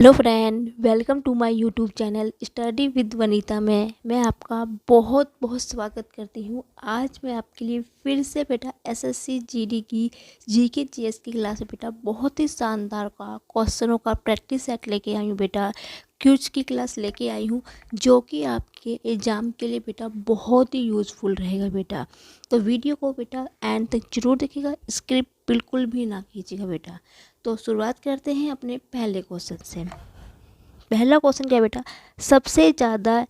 Hello friend, welcome to my YouTube channel study with Vanita में मैं आपका बहुत बहुत स्वागत करती हूँ। आज मैं आपके लिए फिर से बेटा एसएससी जीडी की जीके जीएस की क्लास में बेटा बहुत ही शानदार का क्वेश्चनों का प्रैक्टिस सेट लेके आई हूँ। बेटा क्विज की क्लास लेके आई हूँ जो कि आपके एग्ज़ाम के लिए बेटा बहुत ही यूज़फुल रहेगा। बेटा तो वीडियो को बेटा एंड तक जरूर देखिएगा, स्क्रिप्ट बिल्कुल भी ना कीजिएगा। बेटा तो शुरुआत करते हैं अपने पहले क्वेश्चन से। पहला क्वेश्चन क्या है बेटा, सबसे ज़्यादा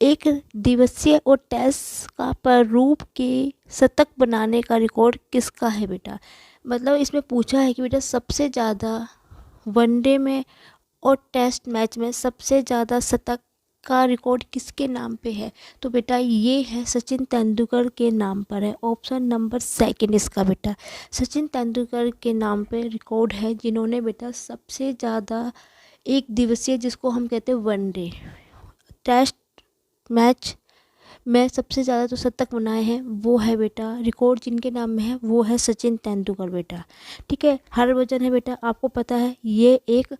एक दिवसीय और टेस्ट का प्रारूप के शतक बनाने का रिकॉर्ड किसका है। बेटा मतलब इसमें पूछा है कि बेटा सबसे ज़्यादा वनडे में और टेस्ट मैच में सबसे ज़्यादा शतक का रिकॉर्ड किसके नाम पे है। तो बेटा ये है सचिन तेंदुलकर के नाम पर है। ऑप्शन नंबर सेकंड इसका बेटा सचिन तेंदुलकर के नाम पे रिकॉर्ड है, जिन्होंने बेटा सबसे ज़्यादा एक दिवसीय जिसको हम कहते हैं वनडे टेस्ट मैच में सबसे ज़्यादा जो शतक बनाए हैं वो है बेटा रिकॉर्ड जिनके नाम में है वो है सचिन तेंदुलकर। बेटा ठीक है, हरभजन है बेटा, आपको पता है ये एक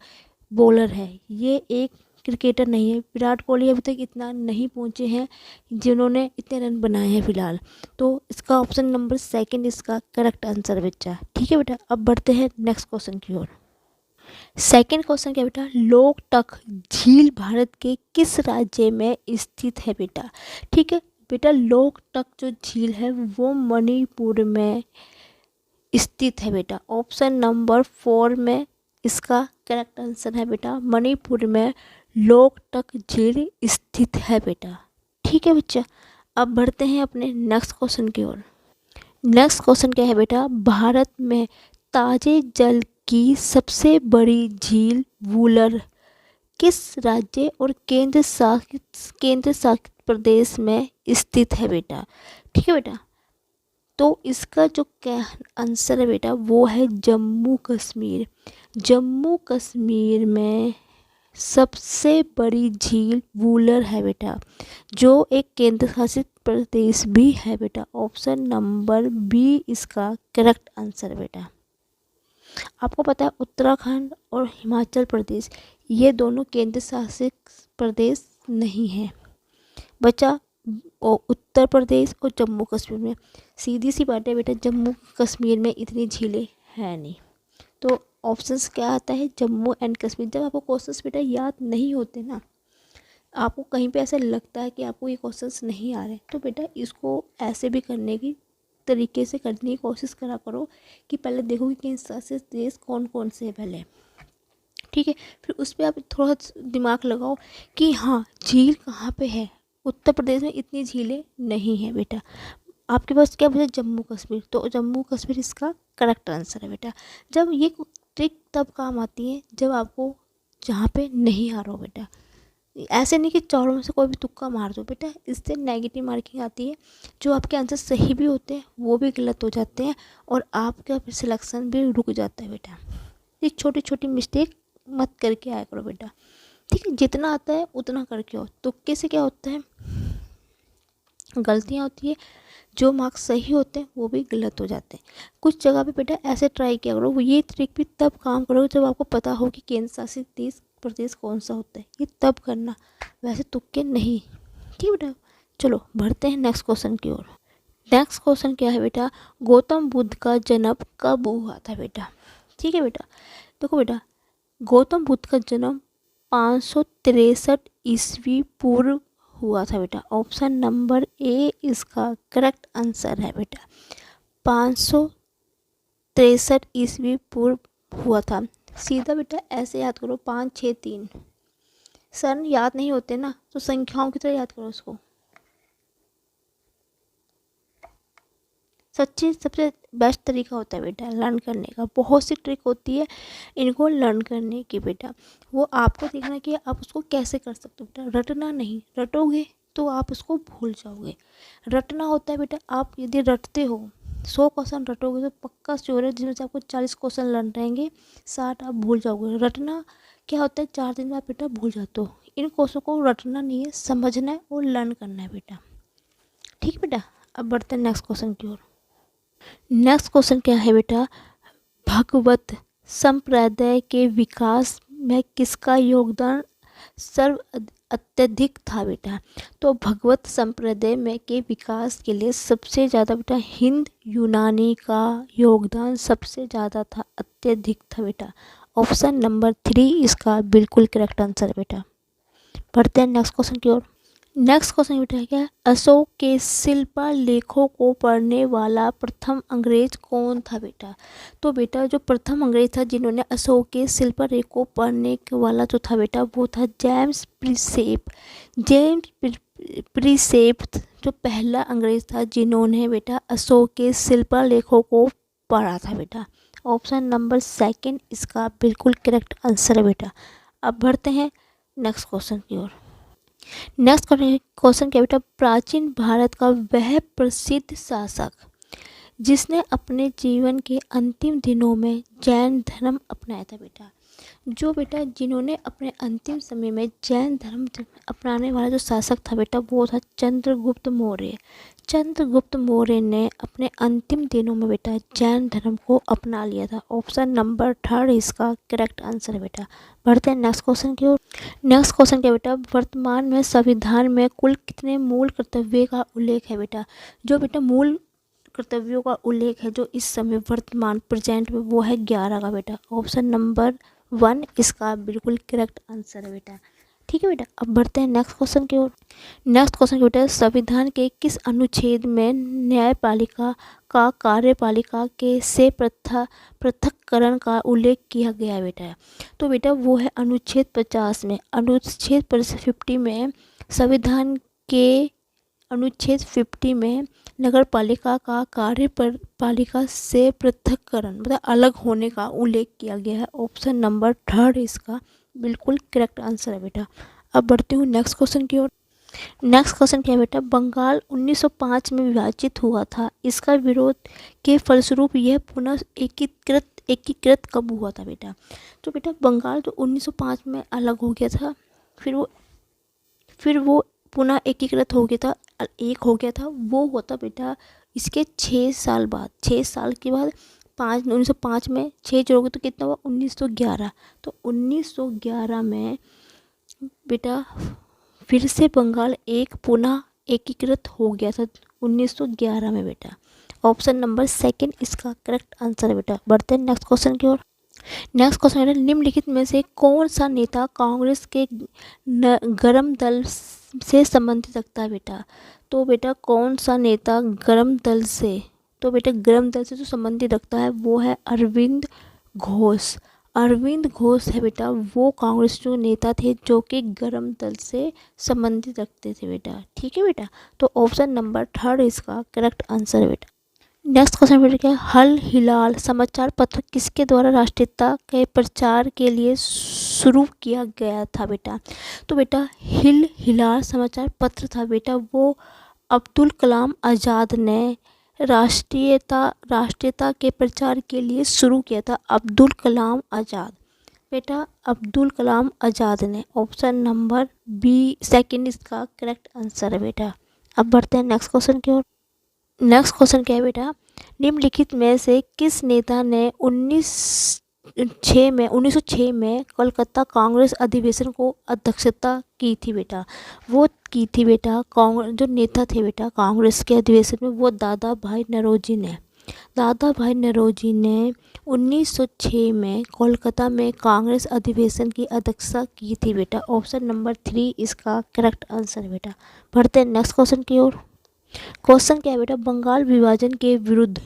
बॉलर है, ये एक क्रिकेटर नहीं है। विराट कोहली अभी तक इतना नहीं पहुंचे हैं जिन्होंने इतने रन बनाए हैं फिलहाल। तो इसका ऑप्शन नंबर सेकंड इसका करेक्ट आंसर बच्चा। ठीक है बेटा, अब बढ़ते हैं नेक्स्ट क्वेश्चन की ओर। सेकंड क्वेश्चन क्या बेटा, लोकटक झील भारत के किस राज्य में स्थित है। बेटा ठीक है बेटा, लोकटक जो झील है वो मणिपुर में स्थित है। बेटा ऑप्शन नंबर 4 में इसका करेक्ट आंसर है बेटा, मणिपुर में लोकटक झील स्थित है। बेटा ठीक है बच्चा, अब बढ़ते हैं अपने नेक्स्ट क्वेश्चन की ओर। नेक्स्ट क्वेश्चन क्या है बेटा, भारत में ताजे जल की सबसे बड़ी झील वुलर किस राज्य और केंद्र शासित प्रदेश में स्थित है। बेटा ठीक है बेटा, तो इसका जो क्या आंसर है बेटा वो है जम्मू कश्मीर। जम्मू कश्मीर में सबसे बड़ी झील वुलर है बेटा, जो एक केंद्र शासित प्रदेश भी है। बेटा ऑप्शन नंबर बी इसका करेक्ट आंसर है। बेटा आपको पता है उत्तराखंड और हिमाचल प्रदेश ये दोनों केंद्र शासित प्रदेश नहीं हैं बच्चा, और उत्तर प्रदेश और जम्मू कश्मीर में सीधी सी बात है बेटा, जम्मू कश्मीर में इतनी झीलें हैं नहीं। तो ऑप्शंस क्या आता है, जम्मू एंड कश्मीर। जब आपको क्वेश्चंस बेटा याद नहीं होते ना, आपको कहीं पे ऐसा लगता है कि आपको ये क्वेश्चंस नहीं आ रहे, तो बेटा इसको ऐसे भी करने की तरीके से करने की कोशिश करा करो कि पहले देखो कि केंद्र शासित देश कौन कौन से है पहले। ठीक है, फिर उस पर आप थोड़ा दिमाग लगाओ कि हाँ झील कहाँ पे है। उत्तर प्रदेश में इतनी झीलें नहीं हैं बेटा, आपके पास क्या बचा, जम्मू कश्मीर। तो जम्मू कश्मीर इसका करेक्ट आंसर है। बेटा जब ये ट्रिक तब काम आती है जब आपको जहाँ पे नहीं आ रहा हो बेटा, ऐसे नहीं कि चारों में से कोई भी तुक्का मार दो बेटा, इससे नेगेटिव मार्किंग आती है। जो आपके आंसर सही भी होते हैं वो भी गलत हो जाते हैं और आपका सिलेक्शन भी रुक जाता है। बेटा ये छोटी छोटी मिस्टेक मत करके आया करो बेटा। ठीक है, जितना आता है उतना करके आओ। तुक्के से क्या होता है, गलतियाँ होती है, जो मार्क्स सही होते हैं वो भी गलत हो जाते हैं। कुछ जगह पे बेटा ऐसे ट्राई किया करो, ये ट्रिक भी तब काम करो जब आपको पता हो कि केंद्र शासित देश प्रदेश कौन सा होता है, ये तब करना, वैसे तुक्के नहीं। ठीक है बेटा, चलो बढ़ते हैं नेक्स्ट क्वेश्चन की ओर। नेक्स्ट क्वेश्चन क्या है बेटा, गौतम बुद्ध का जन्म कब हुआ था। बेटा ठीक है बेटा, देखो बेटा गौतम बुद्ध का जन्म 563 ईस्वी पूर्व हुआ था। बेटा ऑप्शन नंबर ए इसका करेक्ट आंसर है। बेटा 563 ईस्वी पूर्व हुआ था। सीधा बेटा ऐसे याद करो, 563 सन याद नहीं होते ना, तो संख्याओं की तरह याद करो उसको। सच्ची सबसे बेस्ट तरीका होता है बेटा लर्न करने का। बहुत सी ट्रिक होती है इनको लर्न करने की बेटा, वो आपको देखना कि आप उसको कैसे कर सकते हो। बेटा रटना नहीं, रटोगे तो आप उसको भूल जाओगे। रटना होता है बेटा, आप यदि रटते हो 100 क्वेश्चन रटोगे तो पक्का श्योर है जिसमें से आपको 40 क्वेश्चन लर्न रहेंगे, 60 आप भूल जाओगे। रटना क्या होता है, 4 दिन बाद बेटा भूल जाते हो। इन क्वेश्चन को रटना नहीं है, समझना है और लर्न करना है बेटा। ठीक है बेटा, अब बढ़ते हैं नेक्स्ट क्वेश्चन की ओर। नेक्स्ट क्वेश्चन क्या है बेटा, भगवत संप्रदाय के विकास में किसका योगदान सर्व अत्यधिक था बेटा? तो भगवत संप्रदाय में के विकास के लिए सबसे ज़्यादा बेटा हिंद यूनानी का योगदान सबसे ज़्यादा था, अत्यधिक था बेटा। ऑप्शन नंबर 3 इसका बिल्कुल करेक्ट आंसर है बेटा। बढ़ते हैं नेक्स्ट क्वेश्चन की ओर। नेक्स्ट क्वेश्चन बेटा है क्या? अशोक के शिल्पालेखों को पढ़ने वाला प्रथम अंग्रेज कौन था बेटा? तो बेटा जो प्रथम अंग्रेज था जिन्होंने अशोक के शिल्पालेख को पढ़ने वाला जो था बेटा वो था जेम्स प्रिसेप। जेम्स प्रिसेप जो पहला अंग्रेज था जिन्होंने बेटा अशोक के शिल्पालेखों को पढ़ा था बेटा। ऑप्शन नंबर 2 इसका बिल्कुल करेक्ट आंसर है बेटा। अब बढ़ते हैं नेक्स्ट क्वेश्चन की ओर। नेक्स्ट क्वेश्चन क्या बेटा? प्राचीन भारत का वह प्रसिद्ध शासक जिसने अपने जीवन के अंतिम दिनों में जैन धर्म अपनाया था बेटा। जो बेटा जिन्होंने अपने अंतिम समय में जैन धर्म अपनाने वाला जो शासक था बेटा वो था चंद्रगुप्त मौर्य। चंद्रगुप्त मौर्य ने अपने अंतिम दिनों में बेटा जैन धर्म को अपना लिया था। ऑप्शन नंबर 3 इसका करेक्ट आंसर है बेटा। बढ़ते हैं नेक्स्ट क्वेश्चन की ओर। नेक्स्ट क्वेश्चन क्या बेटा? वर्तमान में संविधान में कुल कितने मूल कर्तव्य का उल्लेख है बेटा? जो बेटा मूल कर्तव्यों का उल्लेख है जो इस समय वर्तमान प्रेजेंट में वो है 11 का बेटा। ऑप्शन नंबर 1 इसका बिल्कुल करेक्ट आंसर है बेटा। ठीक है बेटा। अब बढ़ते हैं नेक्स्ट क्वेश्चन की ओर। नेक्स्ट क्वेश्चन बेटा संविधान के किस अनुच्छेद में न्यायपालिका का कार्यपालिका के से पृथक्करण का उल्लेख किया गया है बेटा? तो बेटा वो है अनुच्छेद 50 में। अनुच्छेद 50 में संविधान के अनुच्छेद 50 में नगर पालिका का कार्यपालिका से पृथक्करण मतलब अलग होने का उल्लेख किया गया है। ऑप्शन नंबर 3 इसका बिल्कुल करेक्ट आंसर है बेटा। अब बढ़ती हूँ नेक्स्ट क्वेश्चन की ओर। नेक्स्ट क्वेश्चन क्या है बेटा? बंगाल 1905 में विभाजित हुआ था, इसका विरोध के फलस्वरूप यह पुनः एकीकृत कब हुआ था बेटा? तो बेटा बंगाल जो 1905 में अलग हो गया था फिर वो पुनः एकीकृत हो गया था, एक हो गया था, वो होता बेटा इसके 6 साल बाद। 6 साल के बाद 1905 में 6 जोड़ोगे तो कितना हुआ? 1911। तो 1911 में बेटा फिर से बंगाल एक पुनः एकीकृत हो गया था 1911 में बेटा। ऑप्शन नंबर 2 इसका करेक्ट आंसर है बेटा। बढ़ते हैं नेक्स्ट क्वेश्चन की ओर। नेक्स्ट क्वेश्चन है निम्नलिखित में से कौन सा नेता कांग्रेस के गर्म दल से संबंधित रखता है बेटा? तो बेटा कौन सा नेता गर्म दल से जो संबंधित रखता है वो है अरविंद घोष। अरविंद घोष है बेटा वो कांग्रेस जो नेता थे जो कि गर्म दल से संबंधित रखते थे बेटा। ठीक है बेटा। तो ऑप्शन नंबर 3 इसका करेक्ट आंसर है बेटा। नेक्स्ट क्वेश्चन बेटा क्या? हल हिलाल समाचार पत्र किसके द्वारा राष्ट्रीयता के प्रचार के लिए शुरू किया गया था बेटा? तो बेटा हिलाल समाचार पत्र था बेटा वो अब्दुल कलाम आज़ाद ने राष्ट्रीयता के प्रचार के लिए शुरू किया था। अब्दुल कलाम आज़ाद बेटा अब्दुल कलाम आज़ाद ने। ऑप्शन नंबर 2 इसका करेक्ट आंसर है बेटा। अब बढ़ते हैं नेक्स्ट क्वेश्चन की ओर। नेक्स्ट क्वेश्चन क्या है बेटा? निम्नलिखित में से किस नेता ने 1906 में कोलकाता कांग्रेस अधिवेशन को अध्यक्षता की थी बेटा? वो की थी बेटा जो नेता थे बेटा कांग्रेस के अधिवेशन में वो दादा भाई नौरोजी ने। दादा भाई नौरोजी ने 1906 में कोलकाता में कांग्रेस अधिवेशन की अध्यक्षता की थी बेटा। ऑप्शन नंबर 3 इसका करेक्ट आंसर है बेटा। बढ़ते हैं नेक्स्ट क्वेश्चन की ओर। क्वेश्चन क्या है बेटा? बंगाल विभाजन के विरुद्ध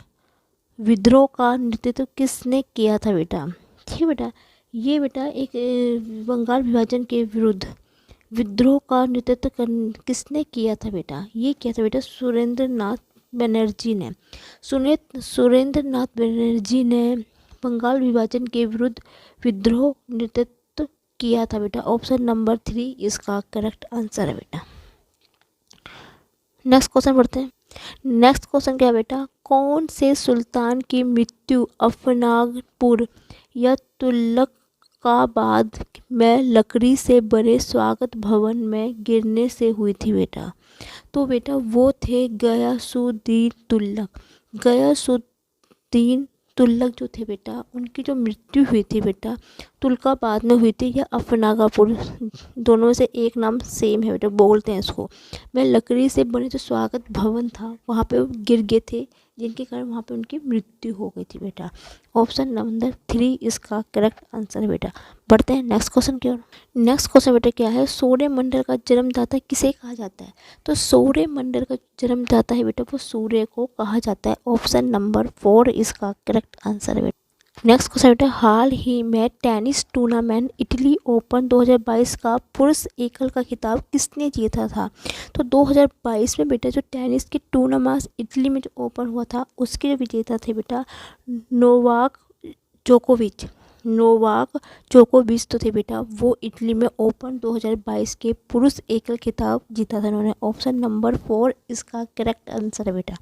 विद्रोह का नेतृत्व किसने किया था बेटा? ठीक है बेटा। ये बेटा एक बंगाल विभाजन के विरुद्ध विद्रोह का नेतृत्व किसने किया था बेटा? ये किया था बेटा सुरेंद्र नाथ बनर्जी ने। सुरेंद्र नाथ बनर्जी ने बंगाल विभाजन के विरुद्ध विद्रोह नेतृत्व किया था बेटा। ऑप्शन नंबर 3 इसका करेक्ट आंसर है बेटा। नेक्स्ट क्वेश्चन पढ़ते हैं। नेक्स्ट क्वेश्चन क्या है बेटा? कौन से सुल्तान की मृत्यु अफनागपुर या तुगलकाबाद में लकड़ी से बने स्वागत भवन में गिरने से हुई थी बेटा? तो बेटा वो थे गयासुद्दीन तुगलक। गयासुद्दीन तुगलक जो थे बेटा, उनकी जो मृत्यु हुई थी बेटा, तुर्काबाद में हुई थी या अफनागापुर, दोनों में से एक नाम सेम है बेटा, बोलते हैं इसको। में लकड़ी से बने जो स्वागत भवन था वहाँ पे वो गिर गए थे, जिनके कारण वहाँ पे उनकी मृत्यु हो गई थी बेटा। ऑप्शन नंबर 3 इसका करेक्ट आंसर है बेटा। बढ़ते हैं नेक्स्ट क्वेश्चन की ओर। नेक्स्ट क्वेश्चन बेटा क्या है, सौरमंडल का जन्मदाता किसे कहा जाता है? तो सौरमंडल का जन्मदाता है बेटा वो सूर्य को कहा जाता है। ऑप्शन नंबर 4 इसका करेक्ट आंसर है बेटा। नेक्स्ट क्वेश्चन बेटा, हाल ही में टेनिस टूर्नामेंट इटली ओपन 2022 का पुरुष एकल का खिताब किसने जीता था? तो 2022 में बेटा जो टेनिस के टूर्नामेंट इटली में जो ओपन हुआ था उसके जो विजेता थे बेटा नोवाक जोकोविच। नोवाक जोकोविच तो थे बेटा, वो इटली में ओपन 2022 के पुरुष एकल खिताब जीता था उन्होंने। ऑप्शन नंबर 4 इसका करेक्ट आंसर है बेटा।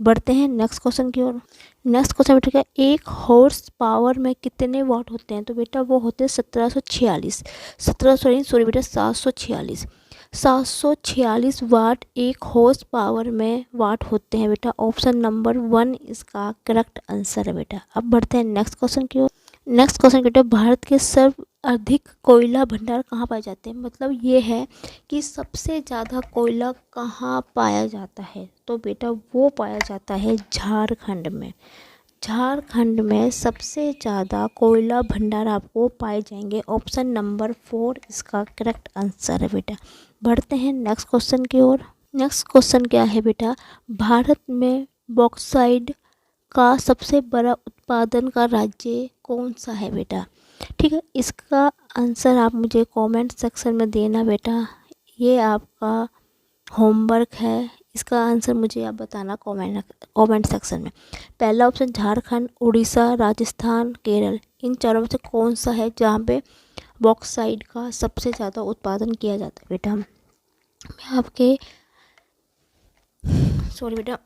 बढ़ते हैं नेक्स्ट क्वेश्चन की ओर। नेक्स्ट क्वेश्चन बेटा क्या, एक हॉर्स पावर में कितने वाट होते हैं? तो बेटा वो होते हैं 1746, 17 सॉरी बेटा 746, 746 वाट एक हॉर्स पावर में वाट होते हैं बेटा। ऑप्शन नंबर 1 इसका करेक्ट आंसर है बेटा। अब बढ़ते हैं नेक्स्ट क्वेश्चन की ओर। नेक्स्ट क्वेश्चन बेटा, भारत के सर्वाधिक कोयला भंडार कहाँ पाए जाते हैं? मतलब ये है कि सबसे ज़्यादा कोयला कहाँ पाया जाता है? तो बेटा वो पाया जाता है झारखंड में। झारखंड में सबसे ज़्यादा कोयला भंडार आपको पाए जाएंगे। ऑप्शन नंबर 4 इसका करेक्ट आंसर है बेटा। बढ़ते हैं नेक्स्ट क्वेश्चन की ओर। नेक्स्ट क्वेश्चन क्या है बेटा, भारत में बॉक्साइट का सबसे बड़ा उत्पादन का राज्य कौन सा है बेटा? ठीक है, इसका आंसर आप मुझे कमेंट सेक्शन में देना बेटा, ये आपका होमवर्क है। इसका आंसर मुझे आप बताना कमेंट सेक्शन में। पहला ऑप्शन झारखंड, उड़ीसा, राजस्थान, केरल, इन चारों में से कौन सा है जहाँ पे बॉक्साइट का सबसे ज़्यादा उत्पादन किया जाता है बेटा? मैं आपके सॉरी बेटा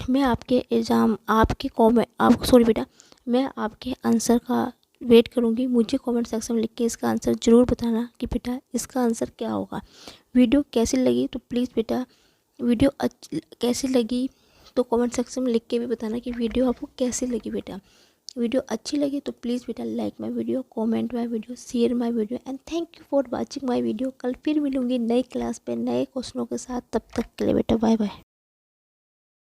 मैं आपके एग्ज़ाम आपके कॉमेंट आप सॉरी बेटा मैं आपके आंसर का वेट करूँगी। मुझे कमेंट सेक्शन में लिख के इसका आंसर ज़रूर बताना कि बेटा इसका आंसर क्या होगा। वीडियो कैसी लगी तो प्लीज़ बेटा वीडियो कैसी लगी तो कमेंट सेक्शन में लिख के भी बताना कि वीडियो आपको कैसी लगी बेटा। वीडियो अच्छी लगी तो प्लीज़ बेटा like my video, comment my video, share my video and thank you for watching my video. कल फिर मिलूँगी नई क्लास पे नए क्वेश्चनों के साथ, तब तक के लिए बेटा बाय बाय।